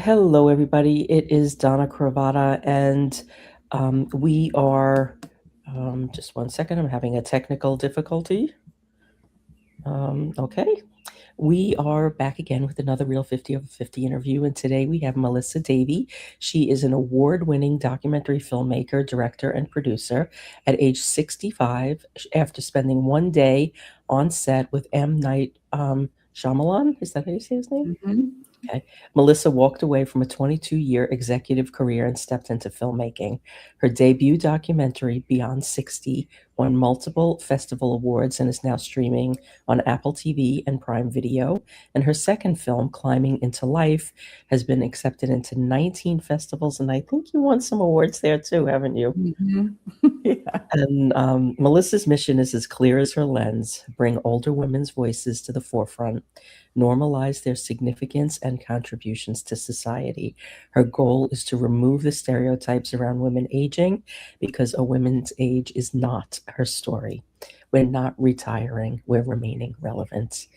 Hello, everybody. It is Donna Cravata, and we are, just one second, I'm having a technical difficulty. Okay. We are back again with another Real 50 Over 50 interview, and today we have Melissa Davey. She is an award-winning documentary filmmaker, director, and producer. At age 65, after spending one day on set with M. Night Shyamalan, is that how you say his name? Mm-hmm. Okay. Melissa walked away from a 22-year executive career and stepped into filmmaking. Her debut documentary, Beyond 60, won multiple festival awards and is now streaming on Apple TV and Prime Video. And her second film, Climbing into Life, has been accepted into 19 festivals, and I think you won some awards there too, haven't you? Mm-hmm. Yeah. And Melissa's mission is as clear as her lens: bring older women's voices to the forefront, normalize their significance and contributions to society. Her goal is to remove the stereotypes around women aging, because a woman's age is not her story. We're not retiring, we're remaining relevant.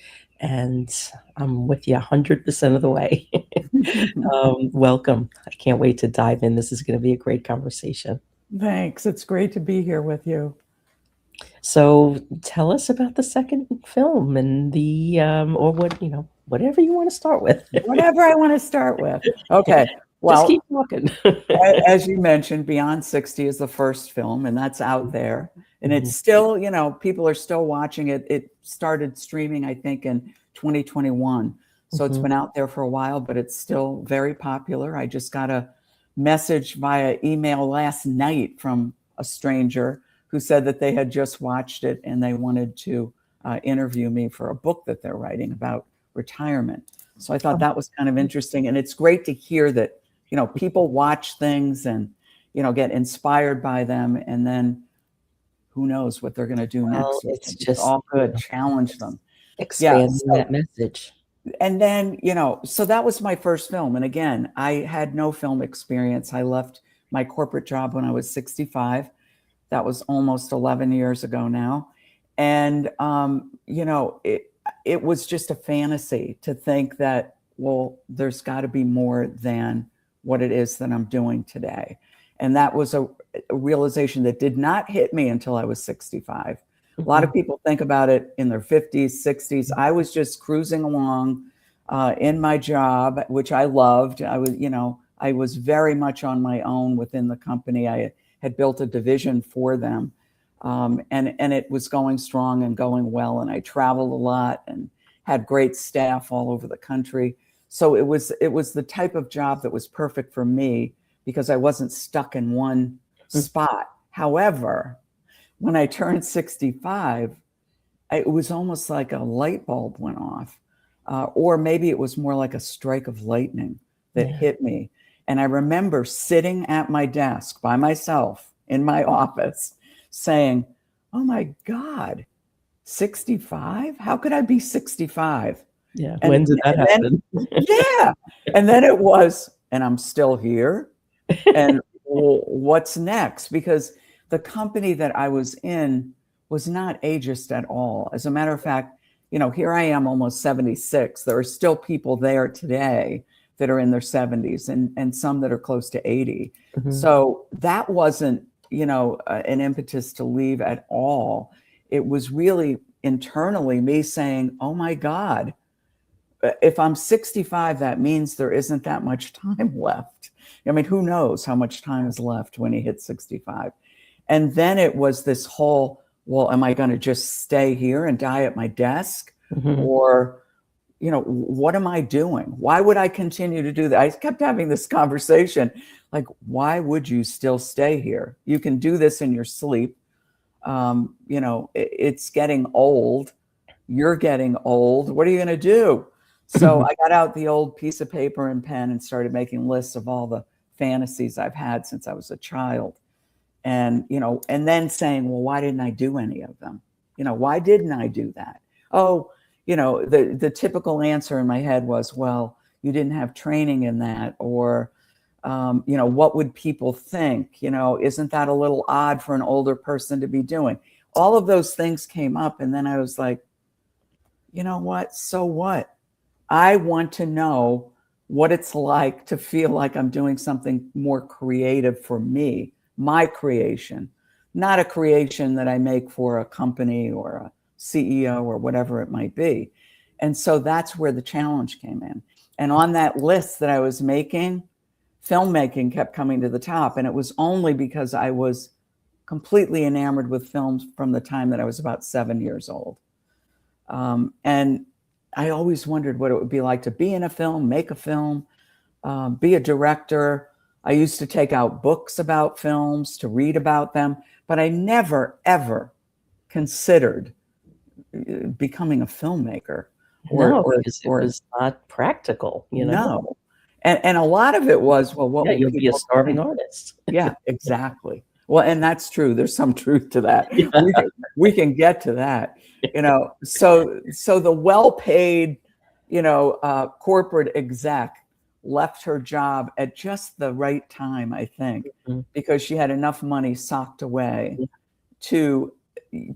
And I'm with you 100% of the way. Welcome. I can't wait to dive in. This is going to be a great conversation. Thanks. It's great to be here with you. So tell us about the second film and the, or what, whatever you want to start with. Whatever I want to start with. Okay. Well, just keep talking. As you mentioned, Beyond 60 is the first film, and that's out there. And it's still, people are still watching it. It started streaming, I think, in 2021. So it's been out there for a while, but it's still very popular. I just got a message via email last night from a stranger who said that they had just watched it and they wanted to interview me for a book that they're writing about retirement. So I thought that was kind of interesting. And it's great to hear that, people watch things and, get inspired by them. And then who knows what they're going to do next. It's just all good. Challenge them. Expanding that message. And then, so that was my first film. And again, I had no film experience. I left my corporate job when I was 65. That was almost 11 years ago now. And, it was just a fantasy to think that, well, there's got to be more than what it is that I'm doing today. And that was a realization that did not hit me until I was 65. A lot of people think about it in their 50s, 60s. I was just cruising along in my job, which I loved. I was very much on my own within the company. I had built a division for them. And it was going strong and going well. And I traveled a lot and had great staff all over the country. So it was the type of job that was perfect for me because I wasn't stuck in one spot. However, when I turned 65, it was almost like a light bulb went off, or maybe it was more like a strike of lightning that hit me. And I remember sitting at my desk by myself in my office saying, oh my God, 65? How could I be 65? Yeah. When did that happen? And then it was, and I'm still here. And what's next? Because the company that I was in was not ageist at all. As a matter of fact, here I am almost 76. There are still people there today that are in their 70s and some that are close to 80. So that wasn't, an impetus to leave at all. It was really internally me saying, oh my God, if I'm 65, that means there isn't that much time left. I mean, who knows how much time is left when you hit 65? And then it was this whole, well, am I going to just stay here and die at my desk? Or, what am I doing? Why would I continue to do that? I kept having this conversation, like, why would you still stay here? You can do this in your sleep. It's getting old. You're getting old. What are you going to do? So I got out the old piece of paper and pen and started making lists of all the fantasies I've had since I was a child. And, and then saying, well, why didn't I do any of them? Why didn't I do that? Oh, the typical answer in my head was, well, you didn't have training in that, or, what would people think? Isn't that a little odd for an older person to be doing? All of those things came up. And then I was like, you know what? So what? I want to know what it's like to feel like I'm doing something more creative for me, my creation, not a creation that I make for a company or a CEO or whatever it might be. And so that's where the challenge came in. And on that list that I was making, filmmaking kept coming to the top. And it was only because I was completely enamored with films from the time that I was about 7 years old. And I always wondered what it would be like to be in a film, make a film, be a director. I used to take out books about films to read about them, but I never, ever considered becoming a filmmaker. Because it was not practical, you know? No. And a lot of it was, well, what will you'll be a people starving think? artist. Yeah, exactly. Well, and that's true. There's some truth to that. Yeah. We can get to that, you know. So the well-paid, you know, corporate exec left her job at just the right time, I think, because she had enough money socked away to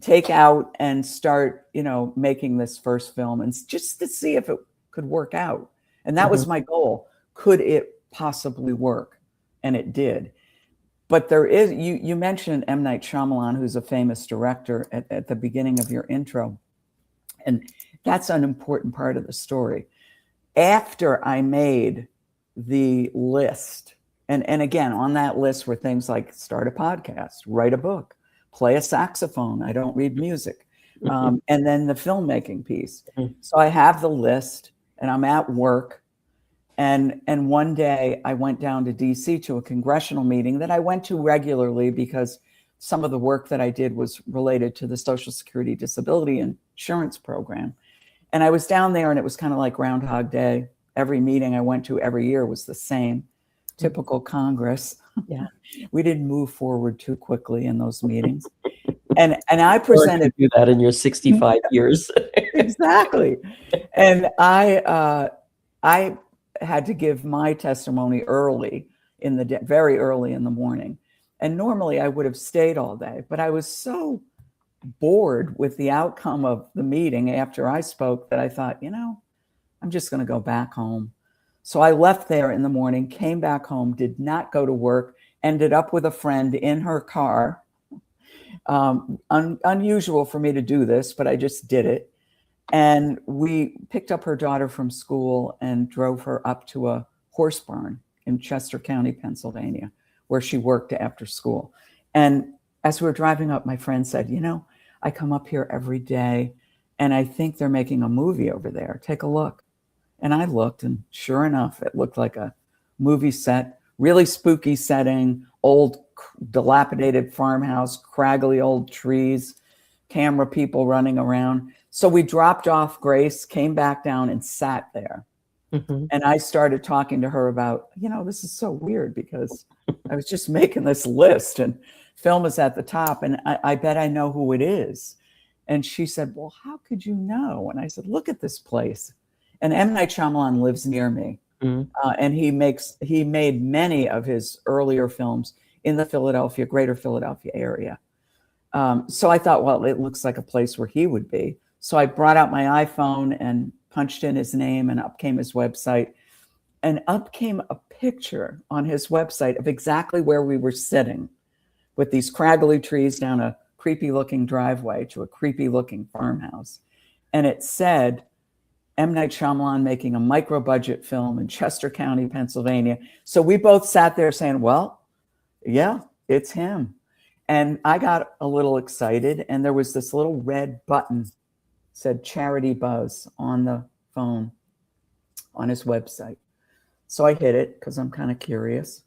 take out and start, you know, making this first film, and just to see if it could work out. And that was my goal. Could it possibly work? And it did. But there is, you mentioned M. Night Shyamalan, who's a famous director at the beginning of your intro. And that's an important part of the story. After I made the list, and again, on that list were things like start a podcast, write a book, play a saxophone. I don't read music. And then the filmmaking piece. So I have the list and I'm at work. And one day I went down to DC to a congressional meeting that I went to regularly because some of the work that I did was related to the Social Security Disability Insurance Program. And I was down there and it was kind of like Groundhog Day. Every meeting I went to every year was the same. Typical Congress. Yeah. We didn't move forward too quickly in those meetings. And I presented. You do that in your 65 years. Exactly. And I had to give my testimony early in the day, very early in the morning. And normally I would have stayed all day, but I was so bored with the outcome of the meeting after I spoke that I thought, you know, I'm just going to go back home. So I left there in the morning, came back home, did not go to work, ended up with a friend in her car. Unusual for me to do this, but I just did it. And we picked up her daughter from school and drove her up to a horse barn in Chester County, Pennsylvania, where she worked after school. And as we were driving up, my friend said, you know, I come up here every day and I think they're making a movie over there. Take a look. And I looked, and sure enough, it looked like a movie set, really spooky setting, old dilapidated farmhouse, craggly old trees, camera people running around. So we dropped off Grace, came back down and sat there. And I started talking to her about, you know, this is so weird because I was just making this list and film is at the top. And I bet I know who it is. And she said, well, how could you know? And I said, look at this place. And M. Night Shyamalan lives near me. And he made many of his earlier films in the greater Philadelphia area. So I thought, well, it looks like a place where he would be. So I brought out my iPhone and punched in his name, and up came his website. And up came a picture on his website of exactly where we were sitting with these craggly trees down a creepy looking driveway to a creepy looking farmhouse. And it said, M. Night Shyamalan making a micro budget film in Chester County, Pennsylvania. So we both sat there saying, well, yeah, it's him. And I got a little excited, and there was this little red button, said Charity Buzz on the phone on his website. So I hit it because I'm kind of curious,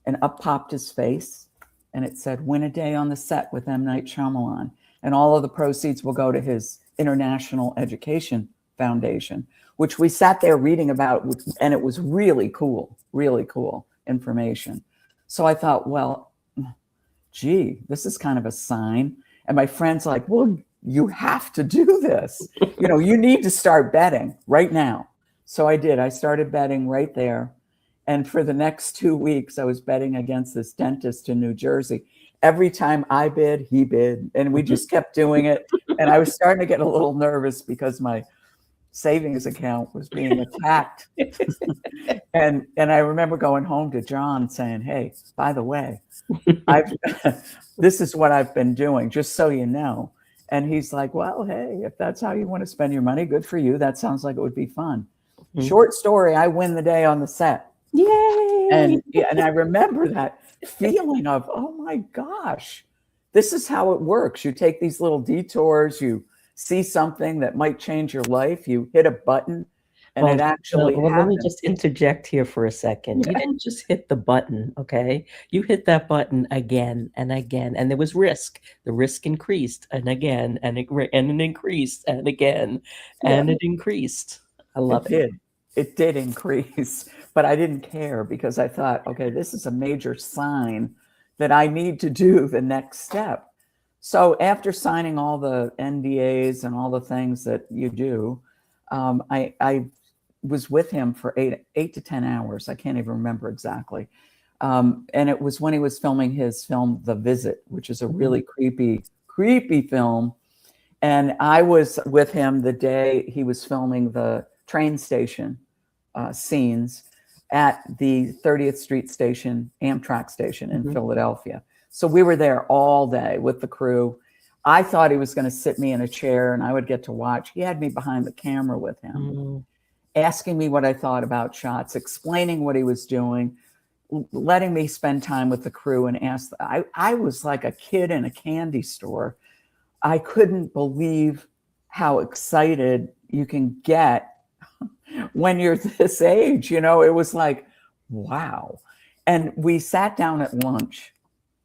and up popped his face, and it said, win a day on the set with M. Night Shyamalan. And all of the proceeds will go to his International Education Foundation, which we sat there reading about, and it was really cool information. So I thought, well, gee, this is kind of a sign. And my friend's like, well, you have to do this. You know, you need to start betting right now. So I did. I started betting right there. And for the next 2 weeks, I was betting against this dentist in New Jersey. Every time I bid, he bid. And we just kept doing it. And I was starting to get a little nervous because my savings account was being attacked. And I remember going home to John saying, hey, by the way, this is what I've been doing, just so you know. And he's like, well, hey, if that's how you want to spend your money, good for you. That sounds like it would be fun. Mm-hmm. Short story, I win the day on the set. Yay! And I remember that feeling of, oh my gosh, this is how it works. You take these little detours, you see something that might change your life, you hit a button, and it actually happens. Let me just interject here for a second. Yeah. You didn't just hit the button, okay? You hit that button again and again, and there was risk. The risk increased, and again, and it increased, and again, and it increased. I love it. It did increase, but I didn't care because I thought, okay, this is a major sign that I need to do the next step. So after signing all the NDAs and all the things that you do, I was with him for 8 to 10 hours. I can't even remember exactly. And it was when he was filming his film, The Visit, which is a really creepy film. And I was with him the day he was filming the train station scenes at the 30th Street station, Amtrak station in Philadelphia. So we were there all day with the crew. I thought he was going to sit me in a chair and I would get to watch. He had me behind the camera with him, asking me what I thought about shots, explaining what he was doing, letting me spend time with the crew and ask. I was like a kid in a candy store. I couldn't believe how excited you can get when you're this age. You know, it was like, wow. And we sat down at lunch.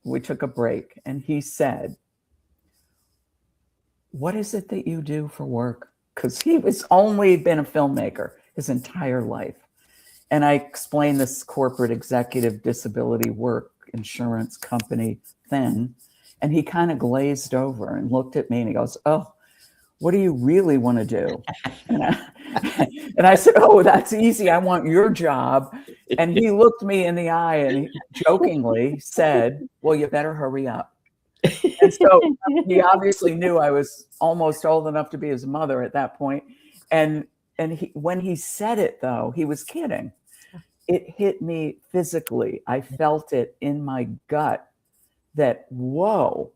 We took a break and he said, what is it that you do for work? Because he was only been a filmmaker his entire life. And I explained this corporate executive disability work insurance company thing. And he kind of glazed over and looked at me and he goes, oh, what do you really want to do? And I said, oh, that's easy. I want your job. And he looked me in the eye and he jokingly said, well, you better hurry up. And so he obviously knew I was almost old enough to be his mother at that point. And when he said it, though, he was kidding. It hit me physically. I felt it in my gut that, whoa,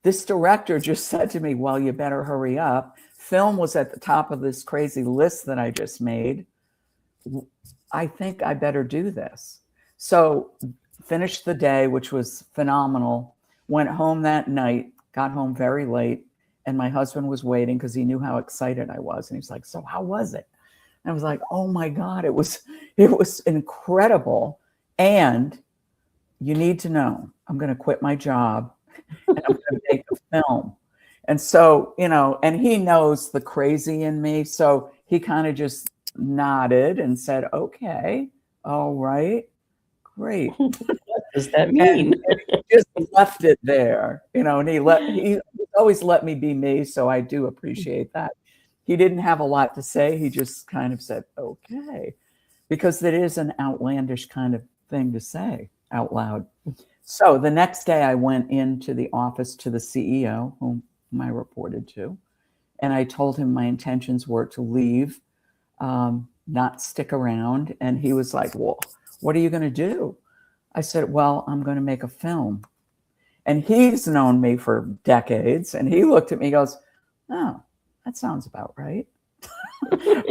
this director just said to me, well, you better hurry up. Film was at the top of this crazy list that I just made. I think I better do this. So finished the day, which was phenomenal. Went home that night, got home very late, and my husband was waiting because he knew how excited I was. And he's like, so how was it? And I was like, oh my God, it was incredible. And you need to know, I'm going to quit my job and I'm going to make a film. And so, you know, and he knows the crazy in me. So he kind of just nodded and said, okay, all right, great. What does that mean? And just left it there, you know, and he always let me be me. So I do appreciate that. He didn't have a lot to say. He just kind of said, okay, because it is an outlandish kind of thing to say out loud. So the next day I went into the office to the CEO, whom I reported to, and I told him my intentions were to leave, not stick around. And he was like, well, what are you going to do? I said, well, I'm going to make a film. And he's known me for decades. And he looked at me and goes, oh, that sounds about right. Okay.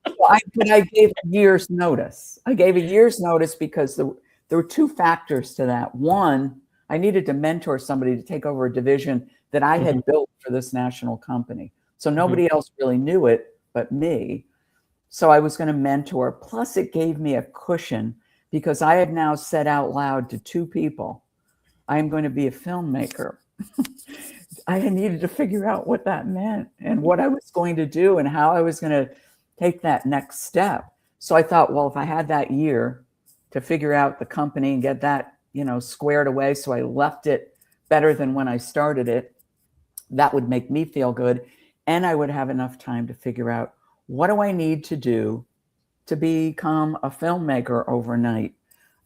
But I gave a year's notice. I gave a year's notice because there were two factors to that. One, I needed to mentor somebody to take over a division that I had built for this national company. So nobody else really knew it but me. So I was going to mentor. Plus, it gave me a cushion because I had now said out loud to two people, I am going to be a filmmaker. I needed to figure out what that meant and what I was going to do and how I was going to take that next step. So I thought, well, if I had that year to figure out the company and get that, you know, squared away, so I left it better than when I started it, that would make me feel good. And I would have enough time to figure out, what do I need to do to become a filmmaker overnight?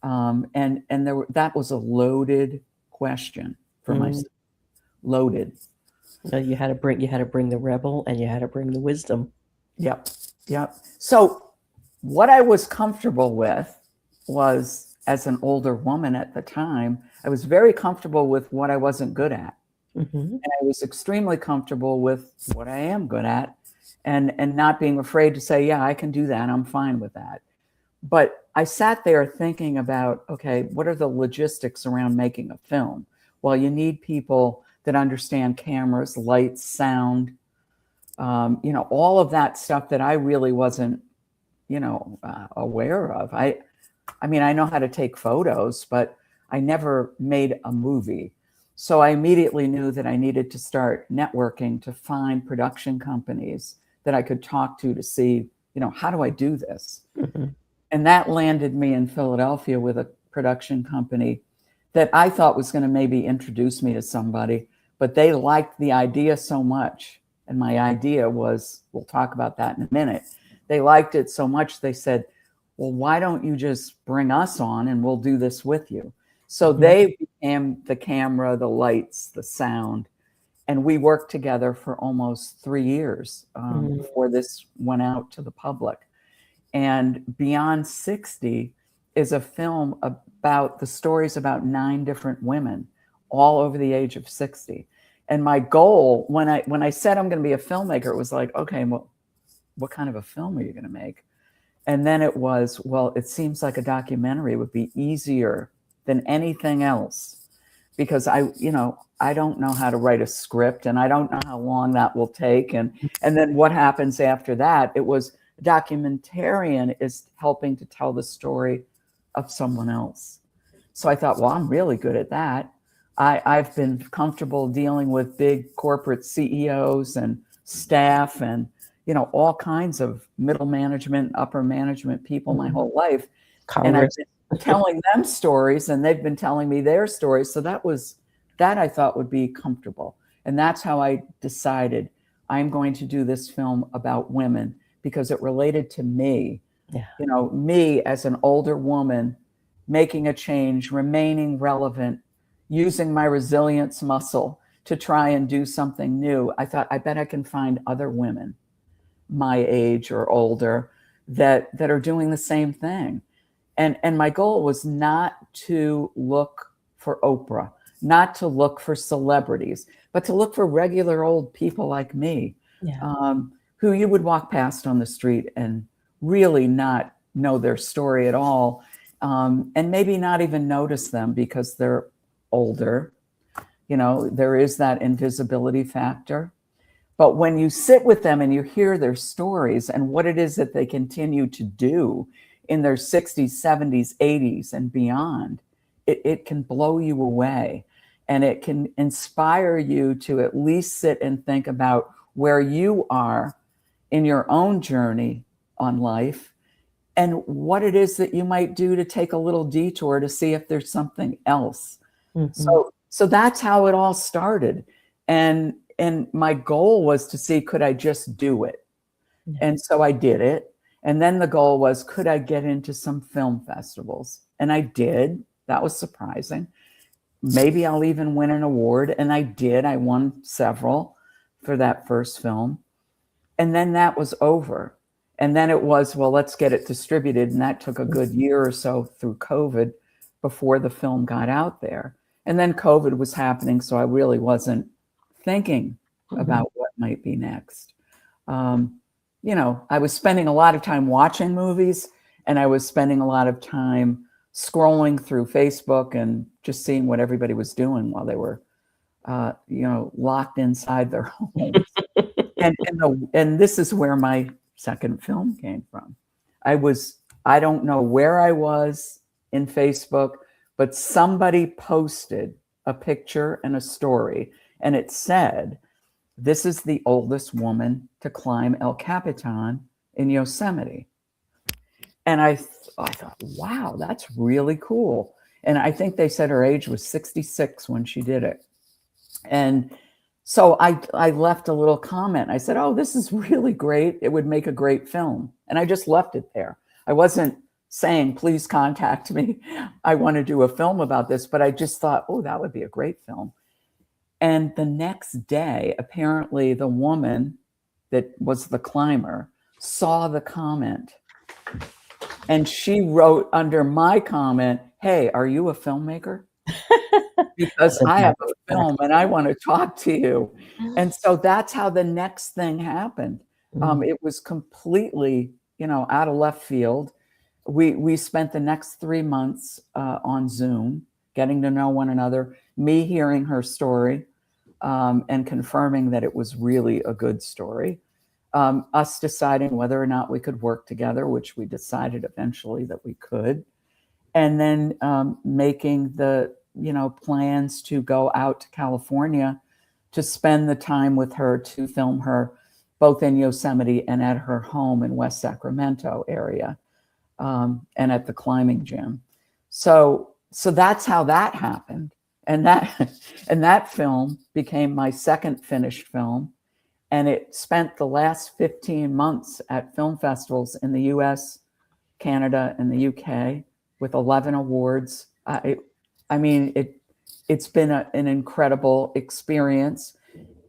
And that was a loaded question for myself. Loaded. You had to bring the rebel and you had to bring the wisdom. Yep. Yep. So what I was comfortable with was, as an older woman at the time, I was very comfortable with what I wasn't good at. Mm-hmm. And I was extremely comfortable with what I am good at, and not being afraid to say, yeah, I can do that. I'm fine with that. But I sat there thinking about, okay, what are the logistics around making a film? Well, you need people that understand cameras, lights, sound, all of that stuff that I really wasn't, aware of. I mean, I know how to take photos, but I never made a movie. So I immediately knew that I needed to start networking to find production companies that I could talk to see, how do I do this? Mm-hmm. And that landed me in Philadelphia with a production company that I thought was going to maybe introduce me to somebody, but they liked the idea so much. And my idea was, we'll talk about that in a minute. They liked it so much, they said, well, why don't you just bring us on and we'll do this with you? So Mm-hmm. they became the camera, the lights, the sound. And we worked together for almost 3 years before this went out to the public. And Beyond 60 is a film about the stories about 9 different women, all over the age of 60. And my goal, when I said I'm going to be a filmmaker, it was like, okay, well, what kind of a film are you going to make? And then it was, well, it seems like a documentary would be easier than anything else, because I don't know how to write a script, and I don't know how long that will take. And then what happens after that? It was, documentarian is helping to tell the story of someone else. So I thought, well, I'm really good at that. I've been comfortable dealing with big corporate CEOs and staff and, all kinds of middle management, upper management people my whole life. And I've been telling them stories, and they've been telling me their stories. So that I thought would be comfortable. And that's how I decided I'm going to do this film about women, because it related to me. Yeah. Me as an older woman, making a change, remaining relevant, using my resilience muscle to try and do something new. I thought, I bet I can find other women my age or older that are doing the same thing. And my goal was not to look for Oprah, not to look for celebrities, but to look for regular old people like me. Yeah. Who you would walk past on the street and really not know their story at all, and maybe not even notice them because they're older. There is that invisibility factor. But when you sit with them and you hear their stories and what it is that they continue to do in their 60s, 70s, 80s, and beyond, it can blow you away. And it can inspire you to at least sit and think about where you are in your own journey on life, and what it is that you might do to take a little detour to see if there's something else. Mm-hmm. So that's how it all started. And my goal was to see, could I just do it? Yeah. And so I did it. And then the goal was, could I get into some film festivals? And I did. That was surprising. Maybe I'll even win an award. And I did. I won several for that first film. And then that was over. And then it was, well, let's get it distributed. And that took a good year or so through COVID before the film got out there. And then COVID was happening, so I really wasn't thinking about what might be next. I was spending a lot of time watching movies, and I was spending a lot of time scrolling through Facebook and just seeing what everybody was doing while they were, locked inside their homes. And this is where my second film came from. I don't know where I was in Facebook, but somebody posted a picture and a story, and it said, this is the oldest woman to climb El Capitan in Yosemite. And I thought, wow, that's really cool. And I think they said her age was 66 when she did it. And so I left a little comment. I said, oh, this is really great. It would make a great film. And I just left it there. I wasn't saying, please contact me. I want to do a film about this. But I just thought, oh, that would be a great film. And the next day, apparently the woman that was the climber saw the comment, and she wrote under my comment, "Hey, are you a filmmaker? Because I have a film and I want to talk to you." And so that's how the next thing happened. It was completely, out of left field. We spent the next 3 months on Zoom, getting to know one another, me hearing her story, and confirming that it was really a good story. Us deciding whether or not we could work together, which we decided eventually that we could. And then making the plans to go out to California to spend the time with her, to film her both in Yosemite and at her home in West Sacramento area, and at the climbing gym. So that's how that happened. And that film became my second finished film. And it spent the last 15 months at film festivals in the US, Canada, and the UK with 11 awards. It's been an incredible experience.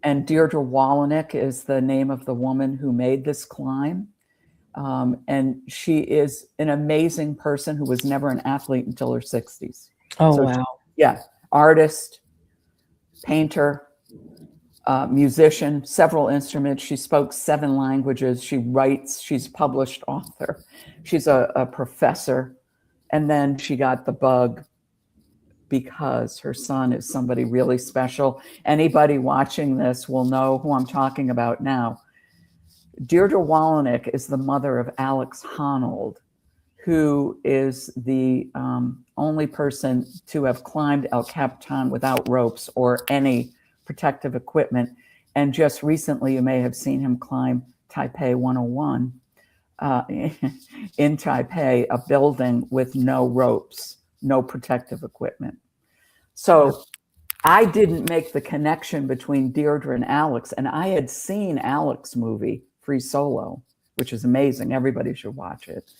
And Dierdre Wolownick is the name of the woman who made this climb. And she is an amazing person who was never an athlete until her 60s. Oh, so wow. Artist, painter, musician, several instruments. She spoke 7 languages. She writes. She's a published author. She's a professor. And then she got the bug because her son is somebody really special. Anybody watching this will know who I'm talking about now. Dierdre Wolownick is the mother of Alex Honnold, who is the only person to have climbed El Capitan without ropes or any protective equipment. And just recently, you may have seen him climb Taipei 101 in Taipei, a building with no ropes, no protective equipment. So I didn't make the connection between Dierdre and Alex. And I had seen Alex's movie, Free Solo, which is amazing. Everybody should watch it.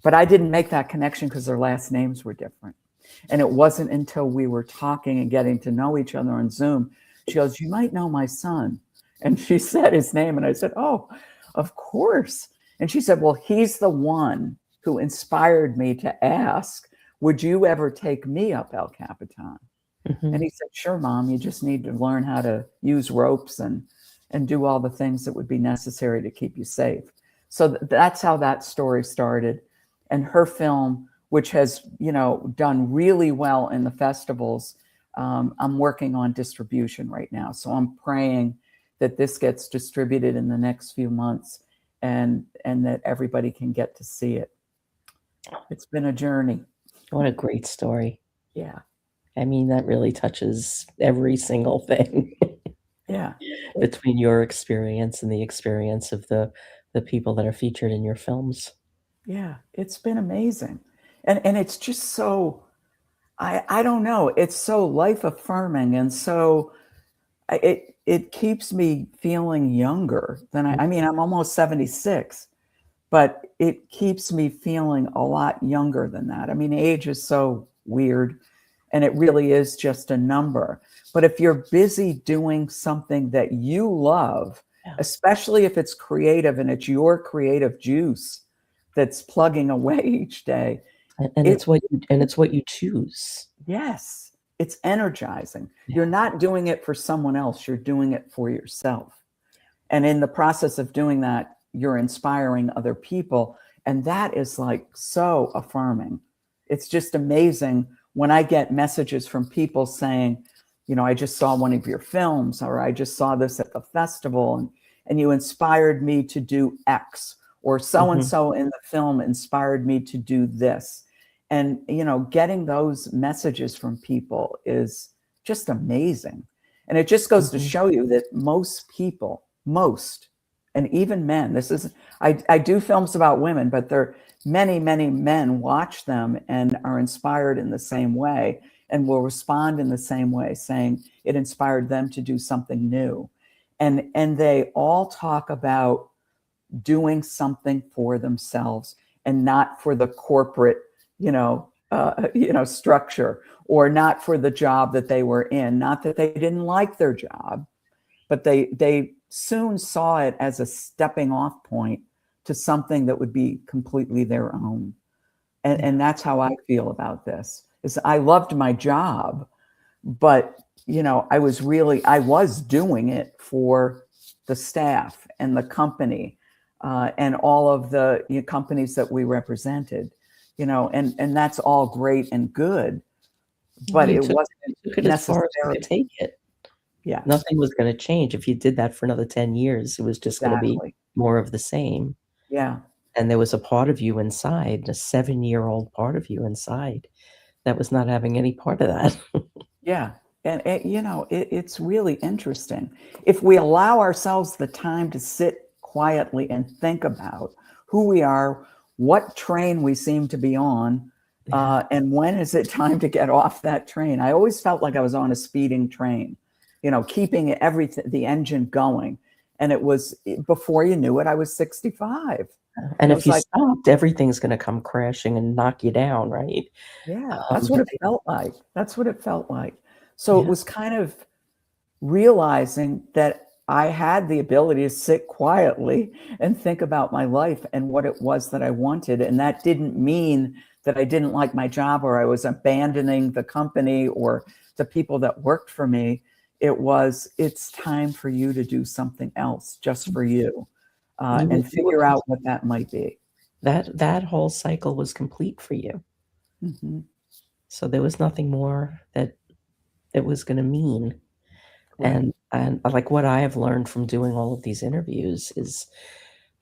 But I didn't make that connection because their last names were different. And it wasn't until we were talking and getting to know each other on Zoom, she goes, "You might know my son." And she said his name. And I said, "Oh, of course." And she said, "Well, he's the one who inspired me to ask, would you ever take me up El Capitan?" And he said, "Sure, Mom, you just need to learn how to use ropes and do all the things that would be necessary to keep you safe." So that's how that story started. And her film, which has, done really well in the festivals, I'm working on distribution right now. So I'm praying that this gets distributed in the next few months and that everybody can get to see it. It's been a journey. What a great story. Yeah. I mean, that really touches every single thing. Yeah. Between your experience and the experience of the people that are featured in your films. Yeah, it's been amazing. And it's just so, I don't know, it's so life affirming. And so it keeps me feeling younger than I'm almost 76, but it keeps me feeling a lot younger than that. I mean, age is so weird and it really is just a number. But if you're busy doing something that you love, especially if it's creative and it's your creative juice that's plugging away each day. And it's what you choose. Yes. It's energizing. Yeah. You're not doing it for someone else. You're doing it for yourself. And in the process of doing that, you're inspiring other people. And that is like so affirming. It's just amazing when I get messages from people saying, I just saw one of your films, or I just saw this at the festival and you inspired me to do X, or so-and-so in the film inspired me to do this. And, getting those messages from people is just amazing. And it just goes to show you that most people, and even men, I do films about women, but there are many, many men watch them and are inspired in the same way and will respond in the same way, saying it inspired them to do something new. And they all talk about doing something for themselves and not for the corporate, structure, or not for the job that they were in. Not that they didn't like their job, but they soon saw it as a stepping off point to something that would be completely their own. And that's how I feel about this. Is I loved my job, but I was doing it for the staff and the company, and all of the companies that we represented, and that's all great and good, but it wasn't took it as far as you could take it. Yeah, Nothing was going to change. If you did that for another 10 years, it was just going to be more of the same. Yeah. And there was a part of you inside, a 7-year-old part of you inside, that was not having any part of that. Yeah. And it's really interesting. If we allow ourselves the time to sit quietly and think about who we are, what train we seem to be on, and when is it time to get off that train? I always felt like I was on a speeding train, keeping everything, the engine going. And it was, before you knew it, I was 65. And if you stopped, everything's going to come crashing and knock you down, right? Yeah, that's what it felt like. That's what it felt like. So it was kind of realizing that I had the ability to sit quietly and think about my life and what it was that I wanted. And that didn't mean that I didn't like my job or I was abandoning the company or the people that worked for me. It's time for you to do something else just for you, and figure out what that might be. That whole cycle was complete for you. Mm-hmm. So there was nothing more that it was going to mean. Right. And like what I have learned from doing all of these interviews is,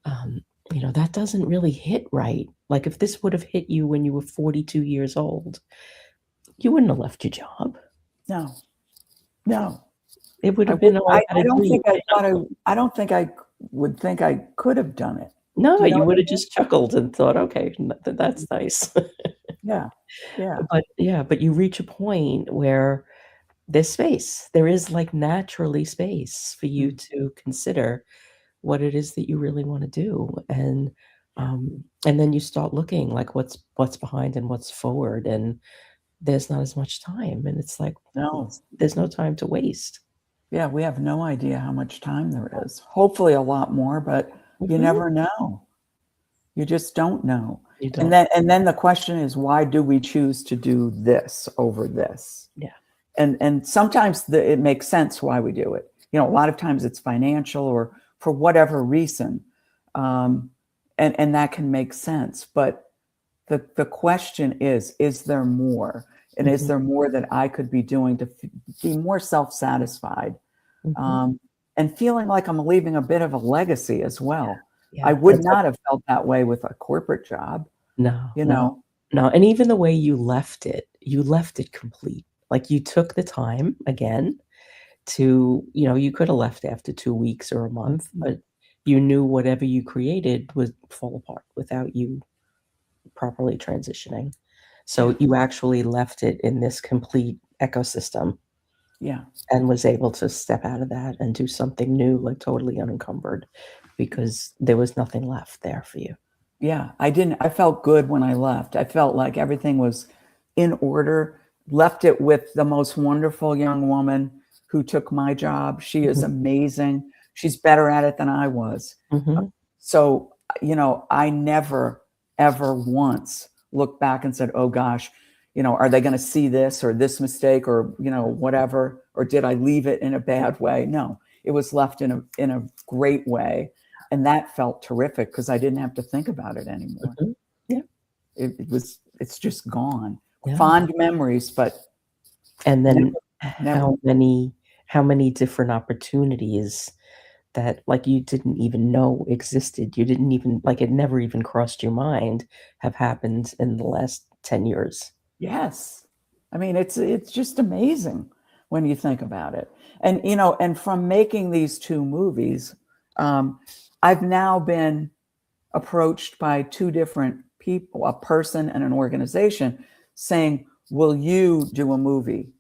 that doesn't really hit right. Like if this would have hit you when you were 42 years old, you wouldn't have left your job. No. It would have been. I don't think I would think I could have done it. No, you would have just chuckled and thought, okay, that's nice. Yeah. But you reach a point where there's space. There is like naturally space for you to consider what it is that you really want to do. And then you start looking like what's behind and what's forward. And there's not as much time. And it's like, no, there's no time to waste. Yeah, we have no idea how much time there is. Hopefully a lot more, but you never know. You just don't know. You don't. And then the question is, why do we choose to do this over this? Yeah. And sometimes it makes sense why we do it. A lot of times it's financial or for whatever reason. And that can make sense. But the question is there more? And is there more that I could be doing to be more self-satisfied? And feeling like I'm leaving a bit of a legacy as well. I would not have felt that way with a corporate job. No. And even the way you left it complete. Like you took the time again to, you could have left after 2 weeks or a month, but you knew whatever you created would fall apart without you properly transitioning. So you actually left it in this complete ecosystem. Yeah. And was able to step out of that and do something new, like totally unencumbered, because there was nothing left there for you. Yeah. I felt good when I left. I felt like everything was in order. Left it with the most wonderful young woman who took my job. She is amazing. She's better at it than I was. So, I never, ever once looked back and said, oh gosh, are they going to see this or this mistake or, whatever, or did I leave it in a bad way? No, it was left in a great way. And that felt terrific because I didn't have to think about it anymore. Yeah. It's just gone. Yeah. Fond memories, but. And then how many different opportunities that like you didn't even know existed. You didn't even, like it never even crossed your mind, have happened in the last 10 years. Yes. I mean, it's just amazing when you think about it. And, and from making these 2 movies, I've now been approached by 2 different people, a person and an organization, saying, will you do a movie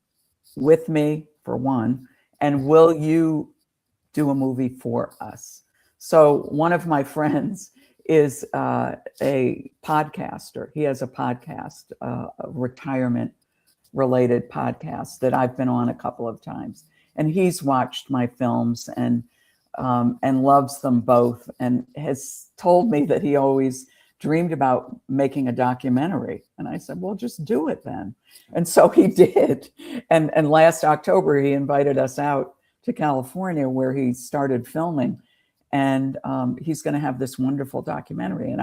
with me, for one, and will you do a movie for us? So one of my friends is a podcaster. He has a podcast, a retirement-related podcast that I've been on a couple of times. And he's watched my films and and loves them both, and has told me that he always dreamed about making a documentary. And I said, well, just do it then. And so he did. And last October, he invited us out to California, where he started filming. And he's going to have this wonderful documentary. And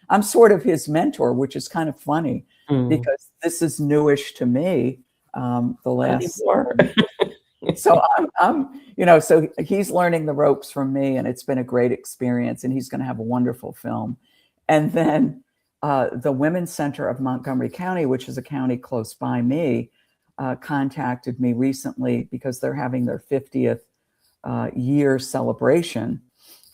I'm sort of his mentor, which is kind of funny because this is newish to me. The last, so I'm, you know, so he's learning the ropes from me, and it's been a great experience. And he's going to have a wonderful film. And then the Women's Center of Montgomery County, which is a county close by me, contacted me recently because they're having their 50th year celebration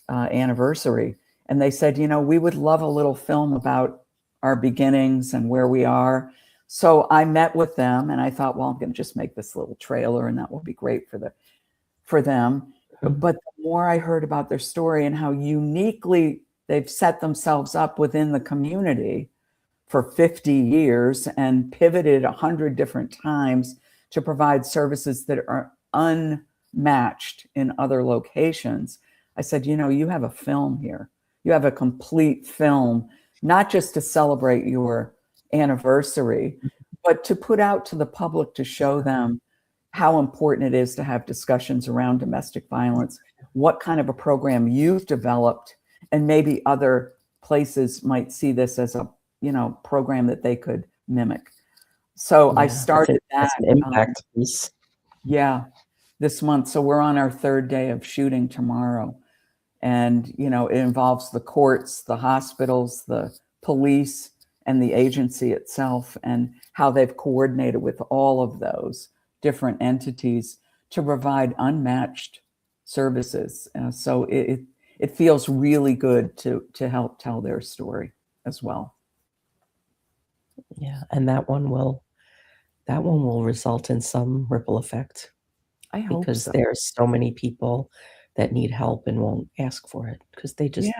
anniversary. And they said, you know, we would love a little film about our beginnings and where we are. So I met with them, and I thought, well, I'm going to just make this little trailer, and that will be great for them. But the more I heard about their story and how uniquely they've set themselves up within the community for 50 years and pivoted 100 different times to provide services that are unmatched in other locations, I said, you know, you have a film here. You have a complete film, not just to celebrate your anniversary, but to put out to the public to show them how important it is to have discussions around domestic violence, what kind of a program you've developed, and maybe other places might see this as a, you know, program that they could mimic. So I started that impact piece. Yeah, this month. So we're on our 3rd day of shooting tomorrow. And, you know, it involves the courts, the hospitals, the police, and the agency itself, and how they've coordinated with all of those different entities to provide unmatched services. So it feels really good to help tell their story as well. Yeah, and that one will result in some ripple effect. I hope because so. there's so many people that need help and won't ask for it because they just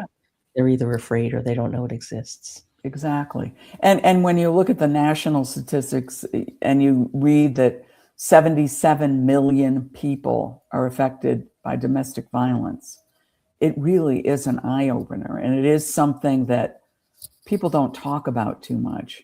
they're either afraid or they don't know it exists. Exactly. And when you look at the national statistics and you read that 77 million people are affected by domestic violence, it really is an eye-opener, and it is something that people don't talk about too much.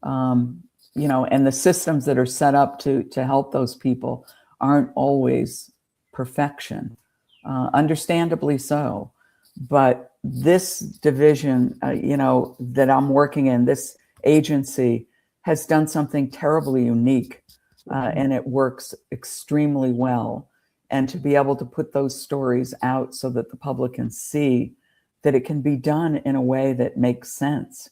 You know, and the systems that are set up to help those people aren't always perfection, understandably so. But this division, you know, that I'm working in, this agency has done something terribly unique, and it works extremely well. And to be able to put those stories out so that the public can see that it can be done in a way that makes sense.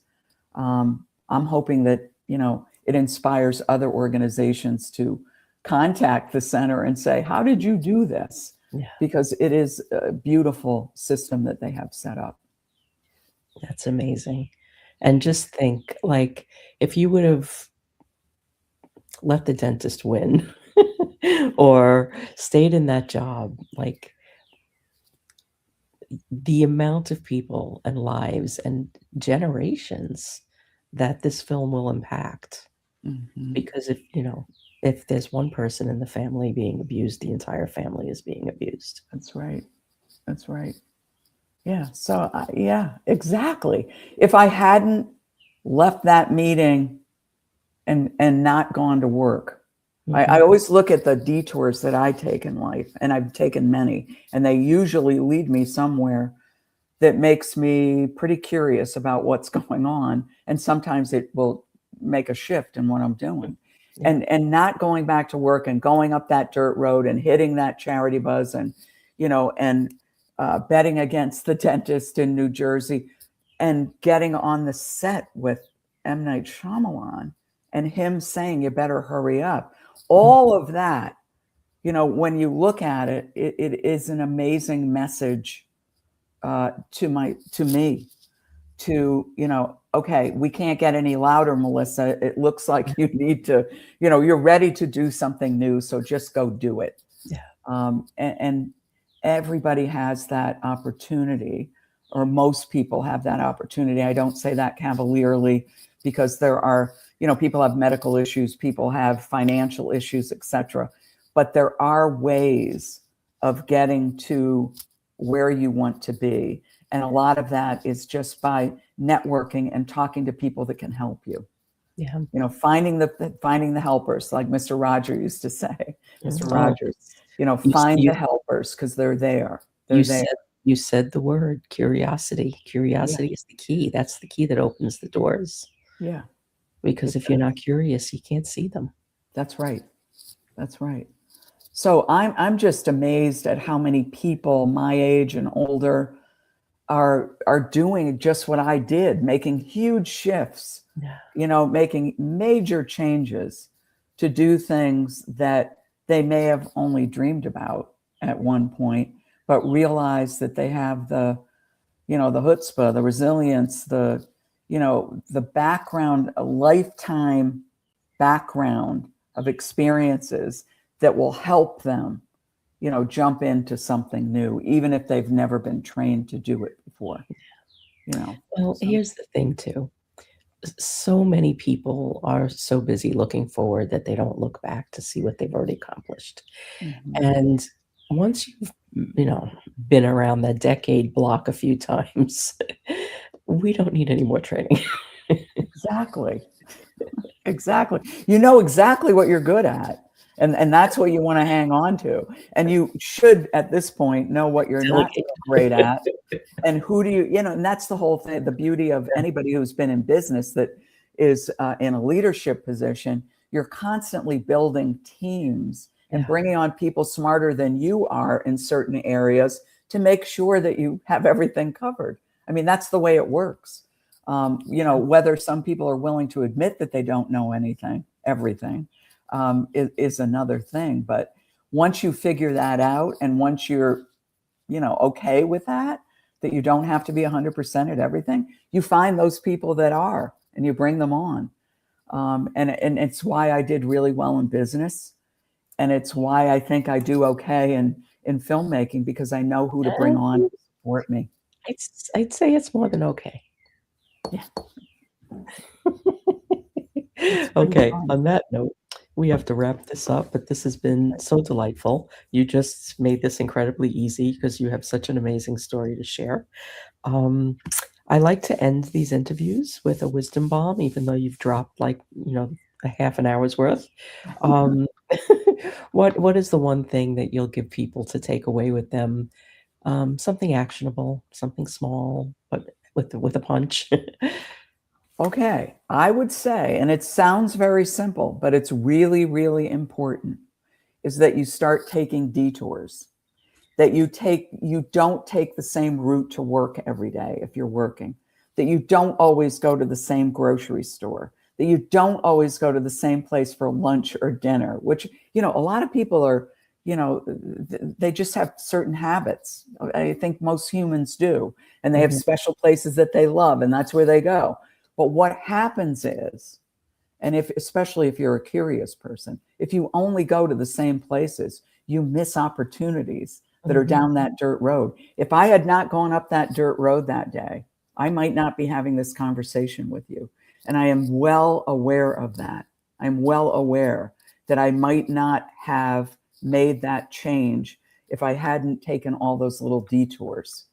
I'm hoping that, you know, it inspires other organizations to contact the center and say, how did you do this? Yeah. Because it is a beautiful system that they have set up. That's amazing. And just think, like, if you would have let the dentist win or stayed in that job, like, the amount of people and lives and generations that this film will impact. Because if, you know, if there's one person in the family being abused, the entire family is being abused. That's right. That's right. Yeah. So, yeah, exactly. If I hadn't left that meeting and not gone to work, I always look at the detours that I take in life, and I've taken many, and they usually lead me somewhere that makes me pretty curious about what's going on. And sometimes it will make a shift in what I'm doing. And not going back to work and going up that dirt road and hitting that charity bus and, you know, and betting against the dentist in New Jersey and getting on the set with M. Night Shyamalan and him saying, you better hurry up. All of that, you know, when you look at it, it is an amazing message to me, to, you know, okay, we can't get any louder, Melissa. It looks like you need to, you know, you're ready to do something new. So just go do it. Yeah. And everybody has that opportunity, or most people have that opportunity. I don't say that cavalierly, because there are, you know, people have medical issues, people have financial issues, etc. But there are ways of getting to where you want to be. And a lot of that is just by networking and talking to people that can help you. Yeah. You know, finding the helpers, like Mr. Roger used to say. Mr. Rogers, you know, find the helpers because they're there. They're there. You said the word curiosity. Curiosity Yeah. is the key. That's the key that opens the doors. Yeah. Because if you're not curious, you can't see them. That's right. That's right. So I'm just amazed at how many people my age and older are doing just what I did, making huge shifts, you know, making major changes to do things that they may have only dreamed about at one point, but realize that they have the, you know, the chutzpah, the resilience, the, you know, the background, a lifetime background of experiences that will help them, you know, jump into something new, even if they've never been trained to do it before, you know. Well, here's the thing too. So many people are so busy looking forward that they don't look back to see what they've already accomplished. And once you've, you know, been around that decade block a few times, we don't need any more training. Exactly. Exactly. You know exactly what you're good at. And that's what you want to hang on to. And you should, at this point, know what you're not so great at. And who do you know, and that's the whole thing, the beauty of anybody who's been in business that is in a leadership position. You're constantly building teams and bringing on people smarter than you are in certain areas to make sure that you have everything covered. I mean, that's the way it works. You know, whether some people are willing to admit that they don't know everything, is another thing. But once you figure that out, and once you're, you know, okay with that you don't have to be 100% at everything, you find those people that are, and you bring them on. And it's why I did really well in business. And it's why I think I do okay in filmmaking, because I know who to bring on to support me. I'd say it's more than okay. Yeah. Okay, on that note, we have to wrap this up, but this has been so delightful. You just made this incredibly easy because you have such an amazing story to share. I like to end these interviews with a wisdom bomb, even though you've dropped, like, you know, a half an hour's worth. What is the one thing that you'll give people to take away with them? Something actionable, something small, but with a punch. Okay, I would say, and it sounds very simple, but it's really, really important, is that you start taking detours. That you don't take the same route to work every day if you're working. That you don't always go to the same grocery store. That you don't always go to the same place for lunch or dinner, which, you know, a lot of people are, you know, they just have certain habits. I think most humans do. And they have special places that they love, and that's where they go. But what happens is, and especially if you're a curious person, if you only go to the same places, you miss opportunities that are down that dirt road. If I had not gone up that dirt road that day, I might not be having this conversation with you. And I am well aware of that. I'm well aware that I might not have made that change if I hadn't taken all those little detours,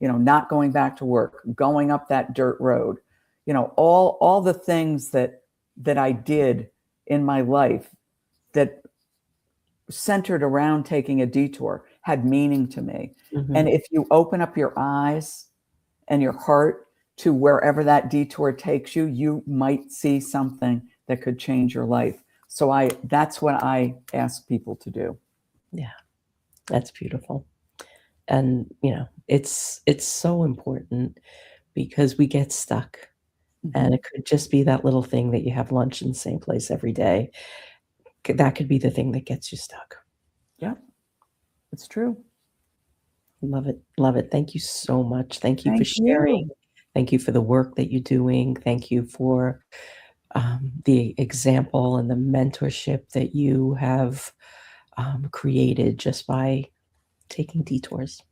you know, not going back to work, going up that dirt road, you know, all the things that I did in my life that centered around taking a detour had meaning to me. And if you open up your eyes and your heart to wherever that detour takes you, you might see something that could change your life. So that's what I ask people to do. Yeah, that's beautiful. And, you know, it's so important because we get stuck. And it could just be that little thing that you have lunch in the same place every day. That could be the thing that gets you stuck. Yeah, it's true. Love it. Love it. Thank you so much. Thank you for sharing. Thank you for the work that you're doing. Thank you for the example and the mentorship that you have created just by taking detours.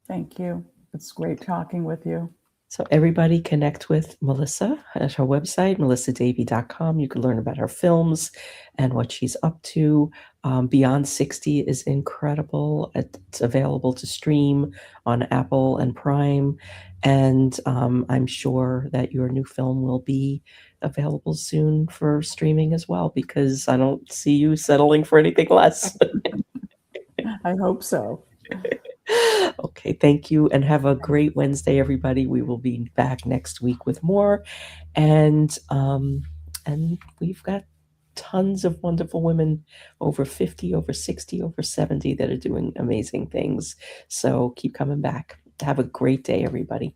Thank you. It's great talking with you. So everybody connect with Melissa at her website, melissadavey.com. You can learn about her films and what she's up to. Beyond 60 is incredible. It's available to stream on Apple and Prime. And I'm sure that your new film will be available soon for streaming as well, because I don't see you settling for anything less. I hope so. Okay, thank you, and have a great Wednesday, everybody. We will be back next week with more, and we've got tons of wonderful women over 50, over 60, over 70 that are doing amazing things. So keep coming back. Have a great day, everybody.